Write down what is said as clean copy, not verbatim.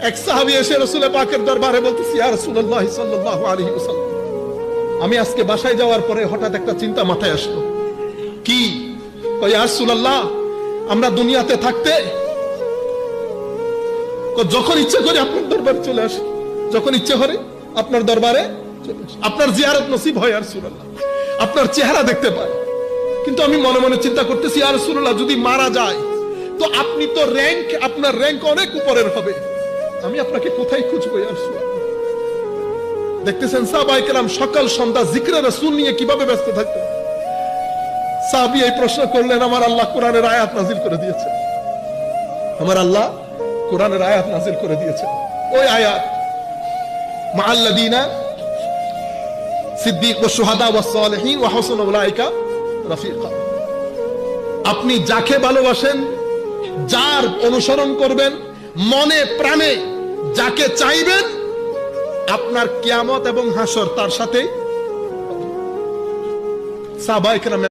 এক সাহাবী এসে রাসূল পাকের দরবারে বলতেছে, ইয়া রাসূলুল্লাহ সাল্লাল্লাহু আলাইহি ওয়াসাল্লাম, আমি আজকে বাসায় যাওয়ার পরে হঠাৎ একটা চিন্তা মাথায় আসলো। কি? কয়, ইয়া রাসূলুল্লাহ, আমরা দুনিয়াতে থাকতে যখন ইচ্ছে করে আপনার দরবারে চলে আসি, যখন ইচ্ছে করে আপনার দরবারে চলে আসি, আপনার জিয়ারত নসিব হয় ইয়া রাসূলুল্লাহ, আপনার চেহারা দেখতে পাই। কিন্তু আমি মনে মনে চিন্তা করতেছি, ইয়া রাসূলুল্লাহ, যদি মারা যায় তো আপনি তো আপনার র্যাঙ্ক অনেক উপরের হবে, আমি আপনাকে কোথায় খুঁজবো ইয়া রাসূলুল্লাহ? দেখতেছেন সাহাবায়ে কেরাম সকাল সন্ধ্যা জিকরে রাসূল নিয়ে কিভাবে ব্যস্ত থাকতেন। সাহাবী এই প্রশ্ন করলেন, আমার আল্লাহ কোরআনের আয়াত নাযিল করে দিয়েছে, আমার আল্লাহ কোরআনের আয়াত নাযিল করে দিয়েছে। ওই আয়াত, মাআল্লাযীনা সিদ্দীক ওয়া শুহাদা ওয়াস সালিহিন ওয়া হাসুনা উলাইকা রাফিকা। আপনি যাকে ভালোবাসেন, যার অনুসরণ করবেন, মনে প্রাণে যাকে চাইবেন, আপনার কিয়ামত এবং হাসর তার সাথে। সাহাবায়ে কেরাম